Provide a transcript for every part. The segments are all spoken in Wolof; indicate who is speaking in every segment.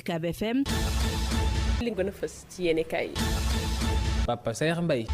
Speaker 1: UCAB FM.
Speaker 2: li gën a fës ci yéene kaay yi.
Speaker 3: Papa Saer Mbaye.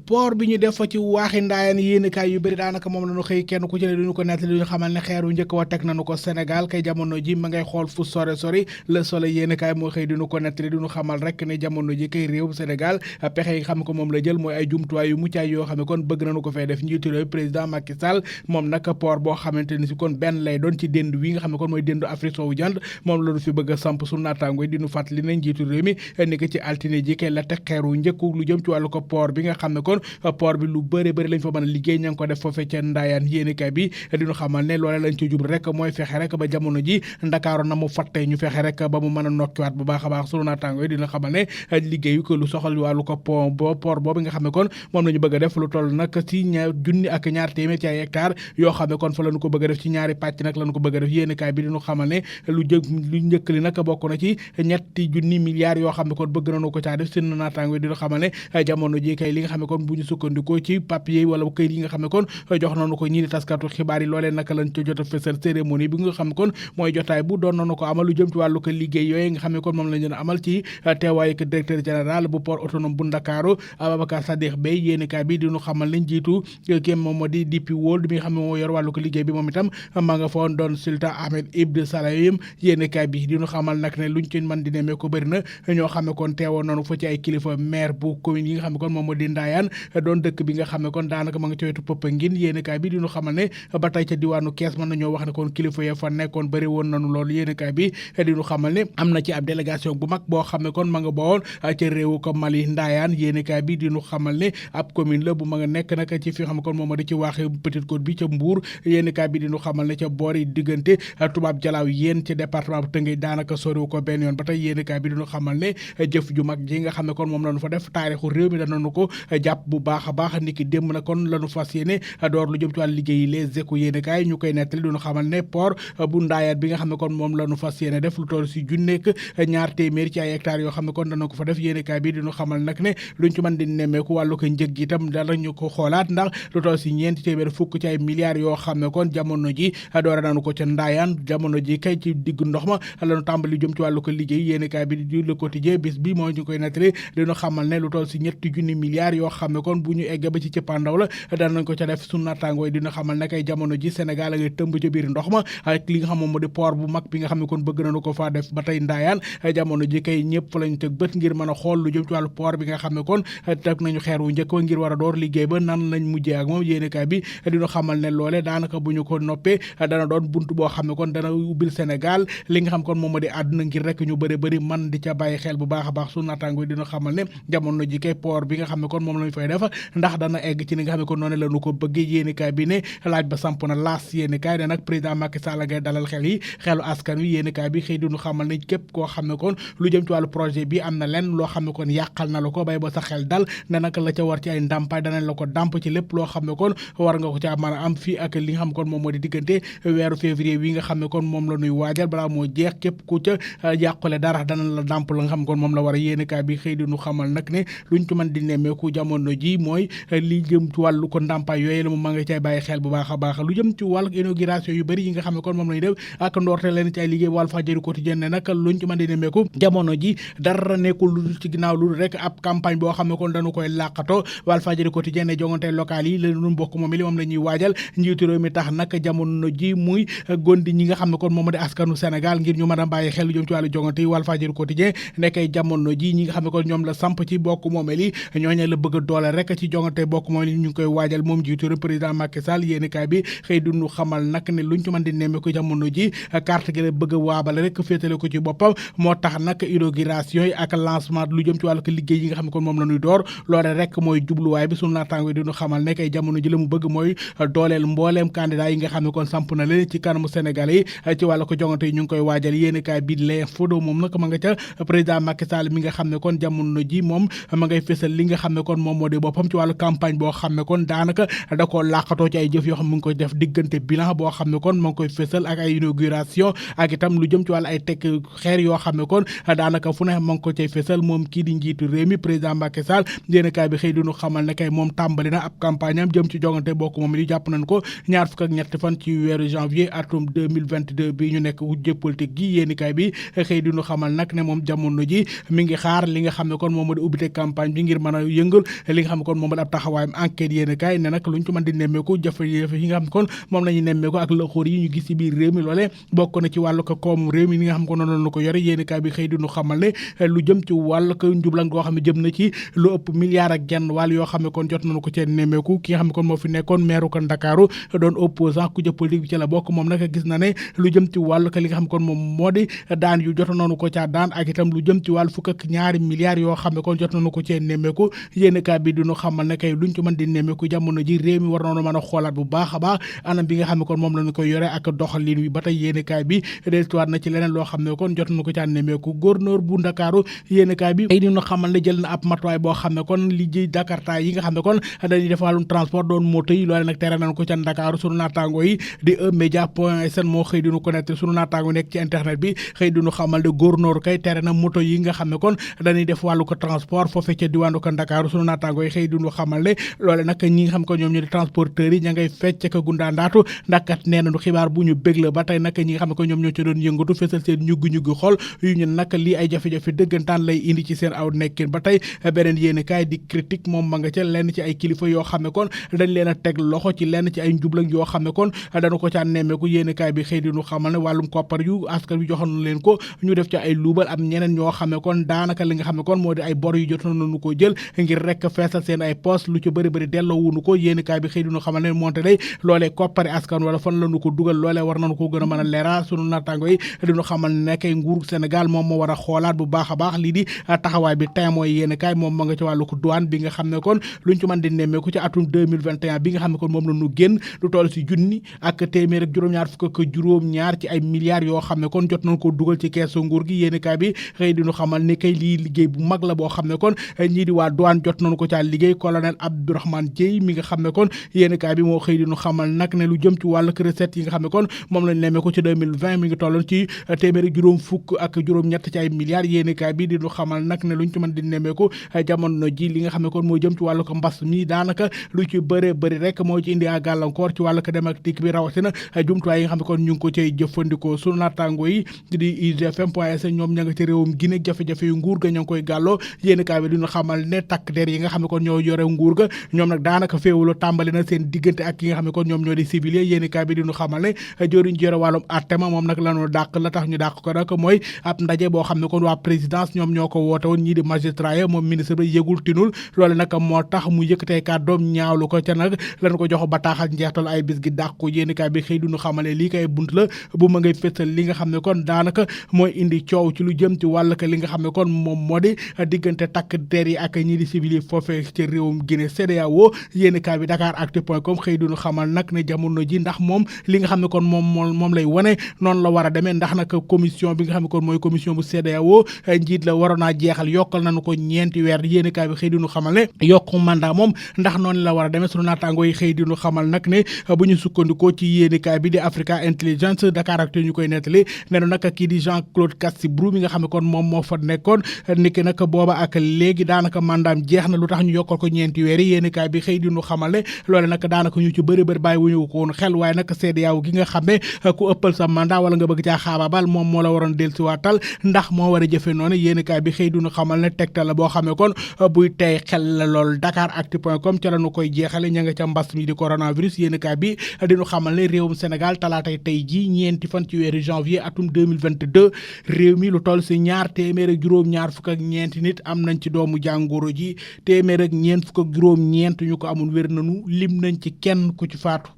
Speaker 4: port bi ñu def fa ci waaxi ndaayaan yéenekaay yu bëri daanaka moom lañu xëy kenn ku ci ne duñu ko nettali duñu xamal ne xeeru njëkk wa teg nañu ko Sénégal kay jamono ji ma ngay xool fu sori Le Soleil yéenekaay moo xëy duñu ko nettali duñu xamal rek ne jamono ji kay réew Sénégal pexe yi nga xam ne ko moom la jël mooy ay jumtuwaay yu muccaay yoo xam ne kon bëgg nañu ko fay def njiitu réew président Macky Sall moom nag port boo xamante ni si kon benn lay doon ci dénd wi nga xam ne kon mooy déndu Afrique soowu jant moom lañu fi bëgg a samp su naataango yi diñu fàttali ne njiitu réew mi ni ko ci altine ji kay la teg xeeru njëkku lu jëm ci wàllu ko port bi nga xam ne kon port bi lu bëri lañ fa mën a liggéey ña ngi ko def foofee ca ndaayaan yéenekaay bi diñu xamal ne loolee lañ ci jublu rek mooy fexe rek ba jamono ji Ndakaaru na mu fatte ñu fexe rek ba mu mën a nokkiwaat bu baax a baax sunu naataango yi dina xamal ne liggéeyu ko lu soxal wàllu ko port boobu nga xam ne kon moom la ñu bëgg a def lu toll nag ci junni ak ñaar téeméer ci ay hectares yoo xam ne kon fa lañu ko bëgg a def ci ñaari pàcc nag lañu ko bëgg a def yéenekaay bi diñu xamal ne lu njëkk li nag bokk na ci ñetti junni milliards yoo xam ne kon bëgg nañu ko caa def sunu naataango yi dina xamal ne jamono ji kay li nga xam ne kon bu ñu sukkandikoo ci papier wala këyit yi nga xam ne kon jox nañu ko ñii di taskatu xibaar yi loolee naka lañ ca jot a fësal cérémonie bi nga xam ne kon mooy jotaay bu doon nañu ko amal lu jëm ci wàllu ko liggéey yooyu nga xam ne kon moom lañ leen amal ci teewaayu directeur général bu port autonome bu Ndakaaru Ababacar Sadikh Bèye yéenekaay bi diñu xamal ne jiitu kéem moom moo di DP World bi nga xam ne moo yor wàllu ko liggéey bi moom itam ma nga foon doon Sultan Ahmed Ibn Salayim yéenekaay bi diñu xamal nag ne luñ ci mën di nemee ko bëri na ñoo xam ne kon teewoon nañu fa ci ay kilifa maire bu commune yi nga xam ne kon moom moo di Ndayane doon dëkk bi nga xam ne kon daanaka ma nga ci wetu Popenguine yéenekaay bi diñu xamal ne ba tey ca diwaanu Kees mën nañoo wax ne kon kilifa ya fa nekkoon bëri woon nañu loolu yéenekaay bi diñu xamal ne am na ci ab délégation bu mag boo xam ne kon ma nga bowoon ca réewu ko Mali Ndayane yéenekaay bi diñu xamal ne ab commune la bu ma nga nekk nag ci fi xam ne kon moom moo di ci waaxe Petite Côte bi ca Mbour yéenekaay bi diñu xamal ne ca boori diggante Tubaab Jalaaw yéen ci département bu Tëngéej daanaka soriwu ko benn yoon ba tey yéenekaay bi diñu xamal ne jëf ju mag ji nga xam ne kon moom lañu fa def taarixu réew mi danañu ko jàpp bu baax a baax niki démb na kon lañu fas yéene door lu jëm ci wàllu liggéey yi Les Échos yéenekaay ñu koy nettali duñu xamal ne port bu Ndayane bi nga xam ne kon moom lañu fas yéene def lu toll si junneek ñaar téeméer ci ay hectares yoo xam ne kon dana ko fa def yéenekaay bi diñu xamal nag ne luñ ci mën di nemmeeku wàllu ko njëg gi itam danañu ko xoolaat ndax lu toll si ñeenti téeméer fukk ci ay milliards yoo xam ne kon jamono ji doora nañu ko ca Ndayane jamono ji kay ci diggu ndox ma lañu tàmbali jëm ci wàllu ko liggéey yéenekaay bi di Le Quotidien bis bi moo ñu koy nettali diñu xamal ne lu toll si ñetti junni milliards yoo xam ne kon bu ñu egg ba ci cëppaandaw la danañ ko ca def sunu naataangoo yi dina xamal ne kay jamono ji Sénégal a ngay tëmb ca biir ndox ma ak li nga xam moom moo di port bu mag bi nga xam ne kon bëgg nañu ko faa def ba tey Ndayane jamono ji kay ñëpp lañu tëg bët ngir mën a xool lu jëm ci wàllu port bi nga xam ne kon teg nañu xeer wu njëkk ngir war a door liggéey ba nan lañ mujjee ak moom yéenekaay bi dina xamal ne loole daanaka bu ñu ko noppee dana doon bunt boo xam ne kon dana ubbil Sénégal li nga xam kon moom moo di àdduna ngir rek ñu bëri man di ca bàyyi xel bu baax a baax sunu naataangoo yi dina xamal ne jamono ji kay port bi nga xam ne kon moom lañu fay def ndax dana egg ci ni nga xam ne kon noonu lañu ko bëgg yéenekaay bi ne laaj ba samp na laas yéenekaay ne nag président Macky Sall ngay dalal xelu askan wi yéenekaay bi xëy duñu xamal ne képp koo xam ne kon lu jëm ci wàllu projet bi am na leen loo xam ne kon yàqal na la ko bay ba sa xel dal ne nag la ca war ci ay ndàmpaay danañ la ko dàmp ci lépp loo xam ne kon war nga ko caa mën a am fii ak li nga xam ne kon moom moo di diggante weeru février wi nga xam ne kon moom la ñuy waajal balaa moo jeex képp ku ca yàqule dara danañ la dàmp la nga xam ne kon moom la war a yéenekaay bi xëy duñu xamal nag ne luñ ci mën di nemmeeku jamono ji mooy li jëm ci wàllu ko ndàmpaay yooyu la mu ma nga cay bàyyi xel bu baax a baax lu jëm ci wàllu inauguration yu bëri yi nga xam ne kon moom lañu def ak ndoorte leen ci ay liggéey Walfadjri quotidien ne nag luñ ci mën di nemmeeku jamono ji dara nekkul lu ci ginnaaw lu rek ab campagne boo xam ne kon dañu koy làqatoo Walfadjri quotidien ne jongante local yi lañu bokk moom li moom la ñuy waajal njiitu réew mi tax nag jamono ji muy gondi ñi nga xam ne kon moom di askanu Sénégal ngir ñu mën a bàyyi xel lu jëm ci wàllu jongante yi Walfadjri quotidien nekkay jamono ji ñi nga xam ne kon ñoom la samp ci bokk moomeel yi ñooñu la bëgg a doole rek ci jongante bokk moomeel yi ñu ngi koy waajal moom njiitu réew président Macky Sall yéenekaay bi xëy duñu xamal nag ne luñ ci mën di nemme ko jamono ji carte gi la bëgg a waabale rek féetale ko ci boppam moo tax nag inauguration yi ak lancement lu jëm ci wàllu ko liggéey yi nga xam ne kon moom la ñuy door loole rek mooy jubluwaay bi sunu naataango yi diñu xamal ne kay jamono ji la mu bëgg mooy dooleel mbooleem candidat yi nga xam ne kon samp na leen ci kanamu Sénégal yi ci wàllu ko jongante yi ñu ngi koy waajal yéenekaay bi L'Info moom nag ma nga ca président Macky Sall mi nga xam ne kon jamono ji moom ma ngay fésal li nga xam ne kon moom moo di boppam ci wàllu campagne boo xam ne kon daanaka da koo làqatoo ci ay jëf yoo xam mu ngi koy def diggante bilan boo xam ne kon mu ngi koy fësal ak ay inauguration ak itam lu jëm ci wàllu ay teg xeer yoo xam ne kon daanaka fu ne mu ngi ko cay fësal moom kii di njiitu réew mi président Macky Sall yéenekaay bi xëy duñu xamal ne kay moom tàmbali na ab campagne am jëm ci jongante bokk moom li jàpp nañ ko ñaar fukk ak ñetti fan ci weeru janvier atum 2022 bi ñu nekk wujje politique gi yéenekaay bi xëy duñu xamal nag ne moom jamono ji mi ngi xaar li nga xam ne kon moom moo di ubbite campagne bi ngir mën a yëngal li nga xam ne kon moom moo di ab taxawaayam enquête yéenekaay ne nag luñ ci mën di nemmeeku jafe-jafe yi nga xam ne kon moom la ñu nemmeeku ak lëxóor yi ñu gis ci biir réew mi loolee bokk na ci wàllu ko koom réew mi ni nga xam ne kon noonu la ko yore yéenekaay bi xëy duñu xamal ne lu jëm ci wàllu ko njublan goo xam ne jëm na ci lu ëpp milliard ak genn wàll yoo xam ne kon jot nañu ko cee nemmeeku ki nga xam ne kon moo fi nekkoon maire ko Ndakaaru doon opposant ku jë politique bi ci la bokk moom nag gis na ne lu jëm ci wàllu ko li nga xam ne kon moom moo di daan yu jot nañu ko caa daan ak itam lu jëm ci wàllu fukk ak ñaari milliards yoo xam ne kon jot nañu ko cee nemmeeku yéenekaay bi duñu xamal ne kay luñ ci mën di nemmeeku jamono ji réew mi war nañu mën a xoolaat bu baax a baax anam bi nga xam ne kon moom lañu koy yore ak doxalin wi ba tey yéenekaay bi dellusiwaat na ci leneen loo xam ne kon jot nañu ko caa nemmeeku gouverneur bu Ndakaaru yéenekaay bi ay dinu xamal ne jël na ab matuwaay boo xam ne kon li ji Dakarta yi nga xam ne kon dañuy def wàllum transport doon moto yi loole nag tere nañ ko ca Ndakaaru sunu naataango yi di eMédia.sn moo xëy dinu connecté sunu naataango nekk ci internet bi xëy dinu xamal ne gouverneur kay tere na moto yi nga xam ne kon dañuy def wàllu ko transport foofee ca diwaanu ko Ndakaaru sunu naataango yi xëy dinu xamal ne loole nag ñi nga xam ko ñoom ñu di transporteurs yi ña ngay fecc ka gundaandaatu ndax kat nee nañu xibaar bu ñu bég la ba tey nag ñi nga xam ne ko ñoom ñoo ci doon yëngatu fesal seen ñuggi-ñuggi xol yu ñu nag lii ay jafe-jafe dëggantaan lay indi ci seen aw nekkin ba tey beneen yéenekaay di critique moom ma nga ca lenn ci ay kilifa yoo xam ne kon dañ leen a teg loxo ci lenn ci ay njublang yoo xam ne kon dañu ko caa nemmeeku yéenekaay bi xëy di ñu xamal ne wàllum koppar yu askan wi joxoon leen ko ñu def ci ay luubal am ñeneen ñoo xam ne kon daanaka li nga xam ne kon moo di ay bor yu jotoon nañu ko jël ngir rek feesal seen ay poste lu ci bëri bëri delloo wuñu ko yéenekaay bi xëy di ñu xamal ne moonte day loolee koppari askan wala fan lañu ko dugal loolee war nañu ko gën a mën a leeral sunu naataango yi diñu xamal ne kay nguur Sénégal moom moo war a xoolaat bu baax a baax lii di taxawaay bi tey mooy yéenekaay moom ma nga ci wàllu ko douane bi nga xam ne kon luñ ci mën di nemmeeku ci atum 2021 bi nga xam ne kon moom la ñu génn lu toll si junni ak téeméer ak juróom-ñaar fukk ak juróom-ñaar ci ay milliards yoo xam ne kon jot nañ ko dugal ci keesu nguur gi yéenekaay bi xëy di ñu xamal ni kay lii liggéey bu mag la boo xam ne kon ñii di waa douane jot nañu ko caa liggéey colonel Abdourahmane Dieye mi nga xam ne kon yéenekaay bi moo xëy di ñu xamal nag ne lu jëm ci wàllu recette yi nga xam ne kon moom lañ nemmeeku ci 2020 mi ngi tolloon ci téeméer juróom fukk ak juróom-ñett ci ay milliards yéenekaay bi di ñu xamal nag ne luñ ci mën di nemmeeku jamono ji li nga xam ne kon moo jëm ci wàllu ko mbas mi daanaka lu ci bëree bëri rek moo ci indi ak gàllankoor ci wàllu ko dem ak dikk bi rawatina jumtuwaay yi nga xam ne kon ñu ngi ko cay jëfandikoo sunu naataango yi di IGFM.sn ñoom ña nga ci réewum Guinée jafe-jafe yu nguur ga ña ngi koy gàlloo yéenekaay bi diñu xamal ne takk der yi nga xam ne kon ñoo yore nguur ga ñoom nag daanaka féewuloo tàmbali na seen diggante ak ki nga xam ne kon ñoom ñoo di civilier yéenekaay bi diñu xamal ne joriñ jore wàllum attema moom nag lañu dàq la tax ñu dàq ko nag mooy ab ndaje boo xam ne kon waa présidence ñoom ñoo ko woote woon ñii di magistrat ya moom ministre ba yëgul tinul loolu nag moo tax mu yëkkatee kàddoom ñaawlu ko ca nag lañu ko jox bataaxal njeextal ay bis gi dàq ko yéenekaay bi xëy duñu xamale lii kay bunt la bu ma ngay fësal li nga xam ne kon daanaka mooy indi coow ci lu jëm ci wàll ka li nga xam ne kon moom moo di diggante takk der yi ak ñii di civil yi foofee ci réewum Guinée CEDEAO yéenekaay bi Dakaractu.com xëy duñu xamal nag ne jamono ji ndax moom li nga xam ne kon moom lay wane noonu la war a demee ndax nag commission bi nga xam ne kon mooy commission bu CEDEAO njiit la waroon naa jeexal yokkal nañu ko ñeenti weer yéenekaay bi xëy di ñu xamal ne yokku mandat moom ndax noonu la war a demee sunu naataango yi xëy di ñu xamal nag ne bu ñu sukkandikoo ci yéenekaay bi di Africa Intelligence Dakaractu ñu koy nettali ne nag kii di Jean-Claude Cassibrou mi nga xam ne kon moom moo fa nekkoon niki nag booba ak léegi daanaka mandaam jeex na lu tax ñu yokkal ko ñeenti weer yi yéenekaay bi xëy di ñu xamal ne loole nag daanaka ñu ci bëri bàyyi wuñu ko woon xel waaye nag CEDEAO gi nga xam ne ku ëppal sa mandat wala nga bëgg caa xaabaabal moom moo la waroon dellusiwaatal ndax moo war a jëfe noonu yéenekaay bi xëy duñu xamal ne tegtal la boo xam ne kon buy tey xel la lool Dakaractu.com ca la ñu koy jeexale ña nga ca mbas mi di coronavirus yéenekaay bi diñu xamal ne réewum Sénégal talaatay tey ji ñeenti fan ci weeru janvier atum 2022 réew mi lu toll si ñaar téeméer ak juróom-ñaar fukk ak ñeenti nit am nañ ci doomu jàngoro ji téeméer ak ñeent fukk ak juróom-ñeent ñu ko amul wér nañu lim nañ ci kenn ku ci faatu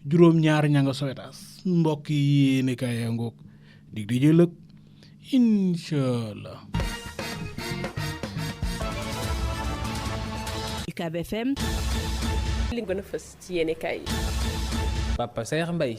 Speaker 4: juróom-ñaar ña nga Sowetaas mbokk yi yéenekaay yaa ngoog dig di jëlëg inshallah
Speaker 1: UCAB FM
Speaker 2: li gën a fës ci yéenekaay yi
Speaker 3: Papa Saer Mbaye